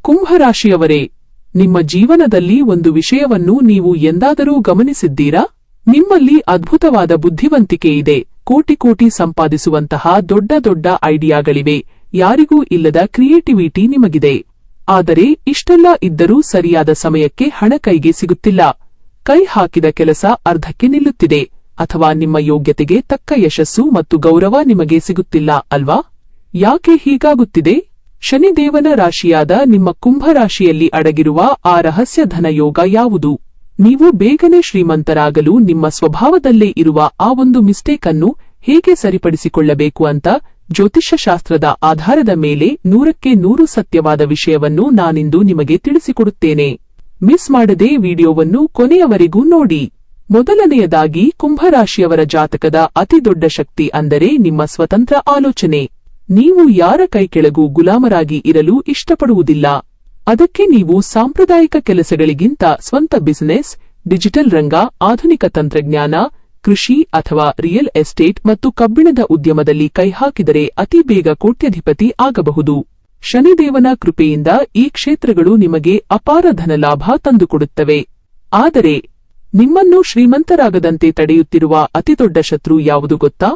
ಕುಂಭರಾಶಿಯವರೇ, ನಿಮ್ಮ ಜೀವನದಲ್ಲಿ ಒಂದು ವಿಷಯವನ್ನು ನೀವು ಎಂದಾದರೂ ಗಮನಿಸಿದ್ದೀರಾ? ನಿಮ್ಮಲ್ಲಿ ಅದ್ಭುತವಾದ ಬುದ್ಧಿವಂತಿಕೆ ಇದೆ, ಕೋಟಿ ಕೋಟಿ ಸಂಪಾದಿಸುವಂತಹ ದೊಡ್ಡ ದೊಡ್ಡ ಐಡಿಯಾಗಳಿವೆ, ಯಾರಿಗೂ ಇಲ್ಲದ ಕ್ರಿಯೇಟಿವಿಟಿ ನಿಮಗಿದೆ. ಆದರೆ ಇಷ್ಟೆಲ್ಲ ಇದ್ದರೂ ಸರಿಯಾದ ಸಮಯಕ್ಕೆ ಹಣ ಕೈಗೆ ಸಿಗುತ್ತಿಲ್ಲ. ಕೈ ಹಾಕಿದ ಕೆಲಸ ಅರ್ಧಕ್ಕೆ ನಿಲ್ಲುತ್ತಿದೆ, ಅಥವಾ ನಿಮ್ಮ ಯೋಗ್ಯತೆಗೆ ತಕ್ಕ ಯಶಸ್ಸು ಮತ್ತು ಗೌರವ ನಿಮಗೆ ಸಿಗುತ್ತಿಲ್ಲ ಅಲ್ವಾ? ಯಾಕೆ ಹೀಗಾಗುತ್ತಿದೆ? ಶನಿದೇವನ ರಾಶಿಯಾದ ನಿಮ್ಮ ಕುಂಭರಾಶಿಯಲ್ಲಿ ಅಡಗಿರುವ ಆ ರಹಸ್ಯ ಧನಯೋಗ ಯಾವುದು? ನೀವು ಬೇಗನೆ ಶ್ರೀಮಂತರಾಗಲು ನಿಮ್ಮ ಸ್ವಭಾವದಲ್ಲೇ ಇರುವ ಆ ಒಂದು ಮಿಸ್ಟೇಕ್ ಅನ್ನು ಹೇಗೆ ಸರಿಪಡಿಸಿಕೊಳ್ಳಬೇಕು ಅಂತ ಜ್ಯೋತಿಷ್ಯಶಾಸ್ತ್ರದ ಆಧಾರದ ಮೇಲೆ 100ಕ್ಕೆ 100 ಸತ್ಯವಾದ ವಿಷಯವನ್ನು ನಾನಿಂದು ನಿಮಗೆ ತಿಳಿಸಿಕೊಡುತ್ತೇನೆ. ಮಿಸ್ ಮಾಡದೆ ವಿಡಿಯೋವನ್ನು ಕೊನೆಯವರೆಗೂ ನೋಡಿ. ಮೊದಲನೆಯದಾಗಿ, ಕುಂಭರಾಶಿಯವರ ಜಾತಕದ ಅತಿದೊಡ್ಡ ಶಕ್ತಿ ಅಂದರೆ ನಿಮ್ಮ ಸ್ವತಂತ್ರ ಆಲೋಚನೆ. ನೀವು ಯಾರ ಕೈಕೆಳಗೂ ಗುಲಾಮರಾಗಿ ಇರಲು ಇಷ್ಟಪಡುವುದಿಲ್ಲ. ಅದಕ್ಕೆ ನೀವು ಸಾಂಪ್ರದಾಯಿಕ ಕೆಲಸಗಳಿಗಿಂತ ಸ್ವಂತ ಬಿಸಿನೆಸ್, ಡಿಜಿಟಲ್ ರಂಗ, ಆಧುನಿಕ ತಂತ್ರಜ್ಞಾನ, ಕೃಷಿ ಅಥವಾ ರಿಯಲ್ ಎಸ್ಟೇಟ್ ಮತ್ತು ಕಬ್ಬಿಣದ ಉದ್ಯಮದಲ್ಲಿ ಕೈಹಾಕಿದರೆ ಅತಿ ಬೇಗ ಕೋಟ್ಯಧಿಪತಿ ಆಗಬಹುದು. ಶನಿದೇವನ ಕೃಪೆಯಿಂದ ಈ ಕ್ಷೇತ್ರಗಳು ನಿಮಗೆ ಅಪಾರ ಧನಲಾಭ ತಂದುಕೊಡುತ್ತವೆ. ಆದರೆ ನಿಮ್ಮನ್ನು ಶ್ರೀಮಂತರಾಗದಂತೆ ತಡೆಯುತ್ತಿರುವ ಅತಿದೊಡ್ಡ ಶತ್ರು ಯಾವುದು ಗೊತ್ತಾ?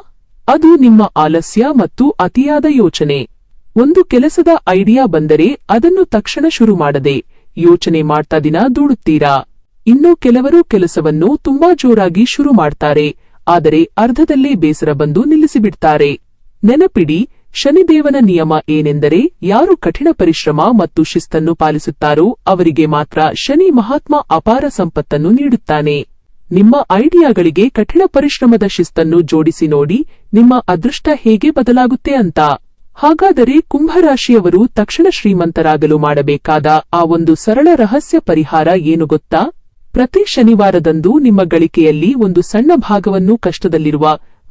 ಅದು ನಿಮ್ಮ ಆಲಸ್ಯ ಮತ್ತು ಅತಿಯಾದ ಯೋಚನೆ. ಒಂದು ಕೆಲಸದ ಐಡಿಯಾ ಬಂದರೆ ಅದನ್ನು ತಕ್ಷಣ ಶುರು ಮಾಡದೆ ಯೋಚನೆ ಮಾಡ್ತಾ ದಿನ ದೂಡುತ್ತೀರಾ. ಇನ್ನು ಕೆಲವರು ಕೆಲಸವನ್ನು ತುಂಬಾ ಜೋರಾಗಿ ಶುರು ಮಾಡ್ತಾರೆ, ಆದರೆ ಅರ್ಧದಲ್ಲೇ ಬೇಸರ ಬಂದು ನಿಲ್ಲಿಸಿಬಿಡ್ತಾರೆ. ನೆನಪಿಡಿ, ಶನಿದೇವನ ನಿಯಮ ಏನೆಂದರೆ ಯಾರು ಕಠಿಣ ಪರಿಶ್ರಮ ಮತ್ತು ಶಿಸ್ತನ್ನು ಪಾಲಿಸುತ್ತಾರೋ ಅವರಿಗೆ ಮಾತ್ರ ಶನಿ ಮಹಾತ್ಮ ಅಪಾರ ಸಂಪತ್ತನ್ನು ನೀಡುತ್ತಾನೆ. ನಿಮ್ಮ ಐಡಿಯಾಗಳಿಗೆ ಕಠಿಣ ಪರಿಶ್ರಮದ ಶಿಸ್ತನ್ನು ಜೋಡಿಸಿ ನೋಡಿ ನಿಮ್ಮ ಅದೃಷ್ಟ ಹೇಗೆ ಬದಲಾಗುತ್ತೆ ಅಂತ. ಹಾಗಾದರೆ ಕುಂಭರಾಶಿಯವರು ತಕ್ಷಣ ಶ್ರೀಮಂತರಾಗಲು ಮಾಡಬೇಕಾದ ಆ ಒಂದು ಸರಳ ರಹಸ್ಯ ಪರಿಹಾರ ಏನು ಗೊತ್ತಾ? ಪ್ರತಿ ಶನಿವಾರದಂದು ನಿಮ್ಮ ಗಳಿಕೆಯಲ್ಲಿ ಒಂದು ಸಣ್ಣ ಭಾಗವನ್ನು ಕಷ್ಟದಲ್ಲಿರುವ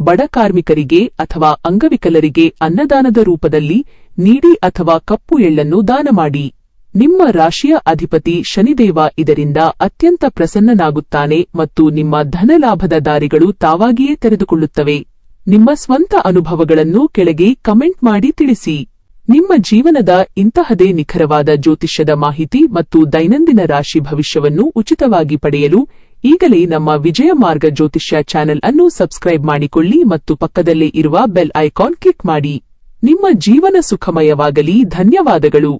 ಬಡ ಕಾರ್ಮಿಕರಿಗೆ ಅಥವಾ ಅಂಗವಿಕಲರಿಗೆ ಅನ್ನದಾನದ ರೂಪದಲ್ಲಿ ನೀಡಿ ಅಥವಾ ಕಪ್ಪು ಎಳ್ಳನ್ನು ದಾನ ಮಾಡಿ. ನಿಮ್ಮ ರಾಶಿಯ ಅಧಿಪತಿ ಶನಿದೇವ ಇದರಿಂದ ಅತ್ಯಂತ ಪ್ರಸನ್ನನಾಗುತ್ತಾನೆ ಮತ್ತು ನಿಮ್ಮ ಧನಲಾಭದ ದಾರಿಗಳು ತಾವಾಗಿಯೇ ತೆರೆದುಕೊಳ್ಳುತ್ತವೆ. ನಿಮ್ಮ ಸ್ವಂತ ಅನುಭವಗಳನ್ನು ಕೆಳಗೆ ಕಮೆಂಟ್ ಮಾಡಿ ತಿಳಿಸಿ. ನಿಮ್ಮ ಜೀವನದ ಇಂತಹದೇ ನಿಖರವಾದ ಜ್ಯೋತಿಷ್ಯದ ಮಾಹಿತಿ ಮತ್ತು ದೈನಂದಿನ ರಾಶಿ ಭವಿಷ್ಯವನ್ನು ಉಚಿತವಾಗಿ ಪಡೆಯಲು ಈಗಲೇ ನಮ್ಮ ವಿಜಯ ಮಾರ್ಗ ಜ್ಯೋತಿಷ್ಯ ಚಾನೆಲ್ ಅನ್ನು ಸಬ್ಸ್ಕ್ರೈಬ್ ಮಾಡಿಕೊಳ್ಳಿ ಮತ್ತು ಪಕ್ಕದಲ್ಲೇ ಇರುವ ಬೆಲ್ ಐಕಾನ್ ಕ್ಲಿಕ್ ಮಾಡಿ. ನಿಮ್ಮ ಜೀವನ ಸುಖಮಯವಾಗಲಿ. ಧನ್ಯವಾದಗಳು.